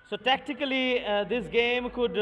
So tactically, this game could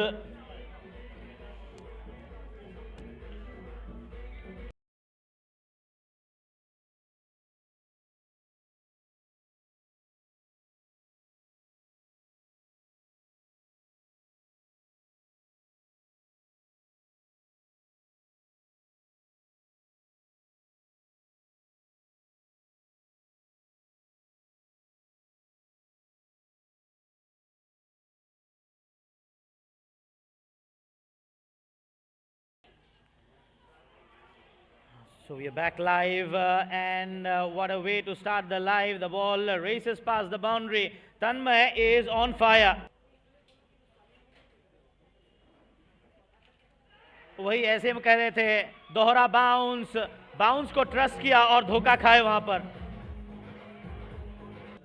So we are back live, and what a way to start the live. The ball races past the boundary. Tanmay is on fire. वही ऐसे हम कह रहे थे, दोहरा bounce, bounce को trust किया और धोखा खाए वहां पर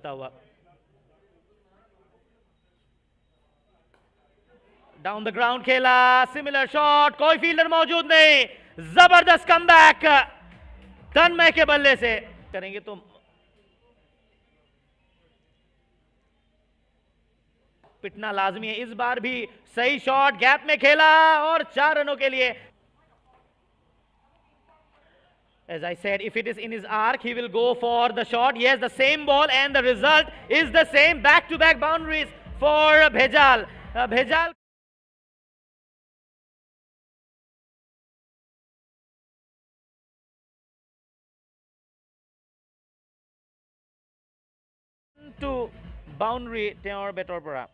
हुआ। डाउन द ग्राउंड खेला, सिमिलर शॉट, कोई फील्डर मौजूद नहीं, जबरदस्त कमबैक तन्मय के बल्ले से करेंगे तो पिटना लाजमी है। इस बार भी सही शॉट, गैप में खेला और 4 रनों के लिए। As I said, if it is in his arc, he will go for the shot. Yes, the same ball and the result is the same. Back-to-back boundaries for Bhejal. Bhejal to boundary Tenor Betorpura.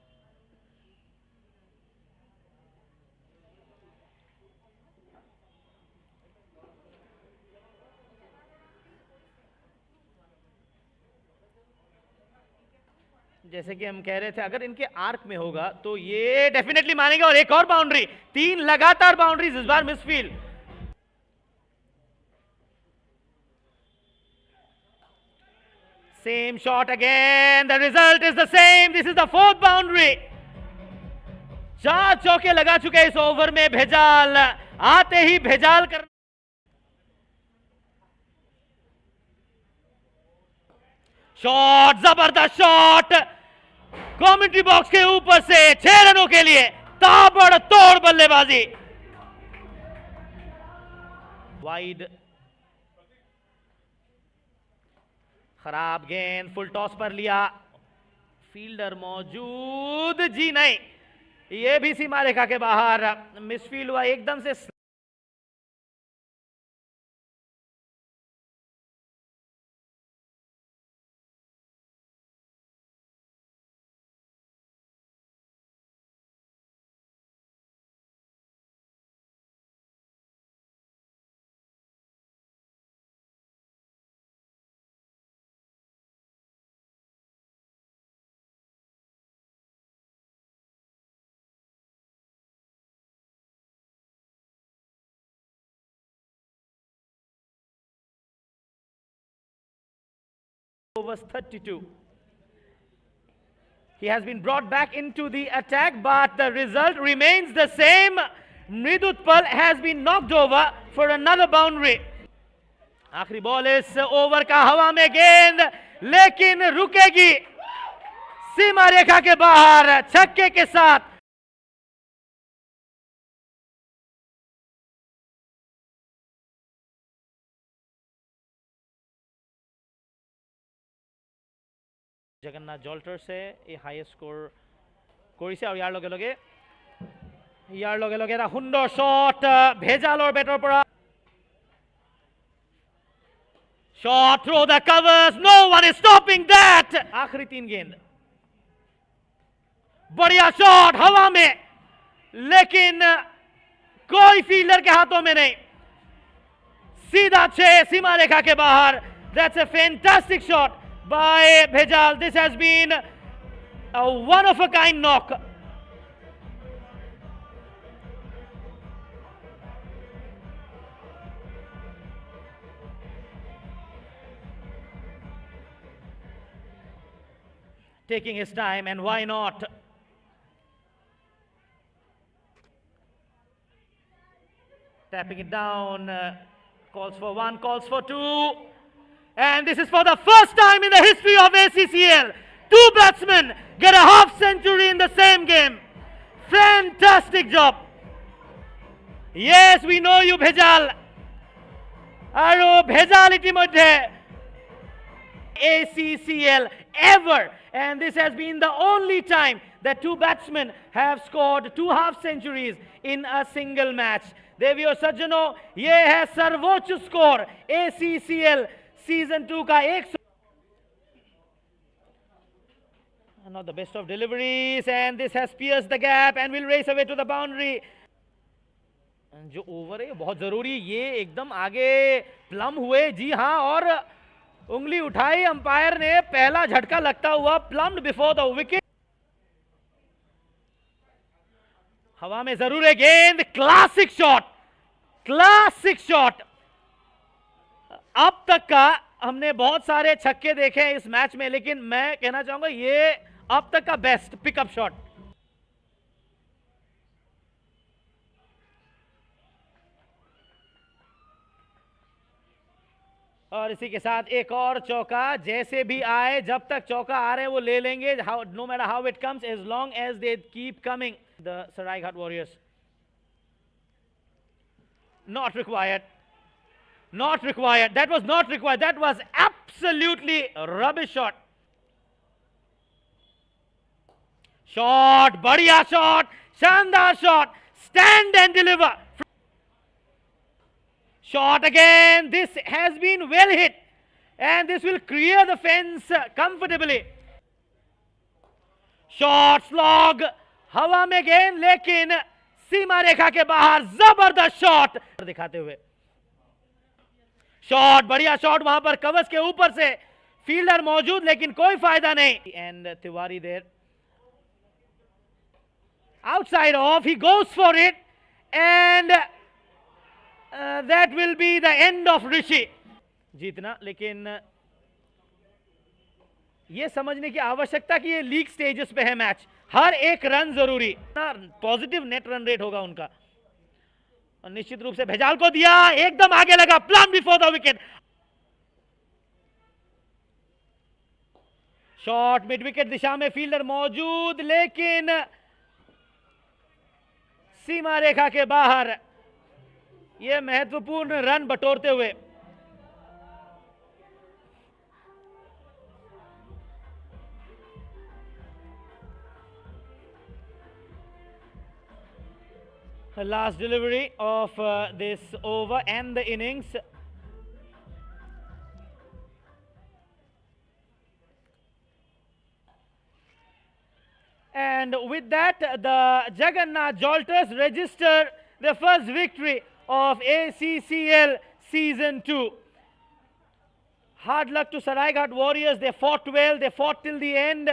जैसे कि हम कह रहे थे, अगर इनके arc में होगा तो ये डेफिनेटली मानेंगे। और एक और बाउंड्री, 3 लगातार बाउंड्रीज इस बार misfield. Same shot again, the result is the same. This is the 4th boundary. 4 चौके लगा चुके इस ओवर में भेजाल। आते ही भेजाल कर शॉट, जबरदस्त शॉट, कमेंट्री बॉक्स के ऊपर से 6 रनों के लिए ताबड़तोड़ बल्लेबाजी। वाइड, खराब गेंद, फुल टॉस पर लिया, फील्डर मौजूद जी नहीं, ये भी सीमा रेखा के बाहर, मिसफील्ड हुआ एकदम से। Overs 32. He has been brought back into the attack, but the result remains the same. Mridutpal has been knocked over for another boundary. आखिरी बॉल इस ओवर का, हवा में गेंद लेकिन रुकेगी सीमा रेखा के बाहर छक्के के साथ। जगन्नाथ जॉल्टर से ये हाईएस्ट स्कोर কৰিছে আৰু ইয়াৰ লগে লগে এটা সুন্দৰ শট ভেজালৰ বেটৰ পৰা। Shot through the covers, no one is stopping that. आखिरी 3 गेंद, बढ़िया शॉट हवा में, लेकिन कोई फील्डर के हाथों में नहीं, सीधा 6 सीमा रेखा के बाहर। That's a fantastic shot by Bhejal. This has been a one-of-a-kind knock. Taking his time, and why not? Tapping it down, calls for 1, calls for 2. And this is for the first time in the history of ACCL. Two batsmen get a half century in the same game. Fantastic job. Yes, we know you, Bhejal. Aro Bhejal itimodhe ACCL ever, and this has been the only time that two batsmen have scored two half centuries in a single match. देवियों सज्जनों, ये है सर्वोच्च score ACCL season 2 का 100. Not the best of deliveries, and this has pierced the gap and will race away to the boundary. जो over है बहुत जरूरी, ये एकदम आगे प्लम हुए, जी हाँ, और उंगली उठाई अंपायर ने, पहला झटका लगता हुआ प्लम्ड बिफोर द विकेट. हवा में जरूर है गेंद, क्लासिक शॉट, क्लासिक शॉट. अब तक का हमने बहुत सारे छक्के देखे हैं इस मैच में, लेकिन मैं कहना चाहूंगा ये अब तक का बेस्ट पिकअप शॉट. और इसी के साथ एक और चौका, जैसे भी आए, जब तक चौका आ रहे हैं वो ले लेंगे, no matter how it comes, as long as they keep coming. The Saraighat warriors. Not required. Not required. That was not required. That was absolutely rubbish shot. Shot, बढ़िया shot, शानदार shot. Stand and deliver. Shot again. This has been well hit, and this will clear the fence comfortably. Shot, slog, हवा में गेंद, लेकिन सीमा रेखा के बाहर जबरदस्त shot दिखाते हुए. शॉट, बढ़िया शॉट, वहां पर कवच के ऊपर से फील्डर मौजूद, लेकिन कोई फायदा नहीं. And Tiwari there outside off, he goes for it, and that will be the end of Rishi. जीतना, लेकिन ये समझने की आवश्यकता कि ये लीग स्टेजेस पे है मैच, हर एक रन जरूरी. पॉजिटिव नेट रन रेट होगा उनका, और निश्चित रूप से भेजाल को दिया, एकदम आगे लगा, plan before the wicket. Shot midwicket दिशा में, फील्डर मौजूद, लेकिन सीमा रेखा के बाहर. यह महत्वपूर्ण रन बटोरते हुए last delivery of this over and the innings. And with that, the Jagannath Jolters register the first victory of ACCL Season 2. Hard luck to Saraighat Warriors. They fought well, they fought till the end.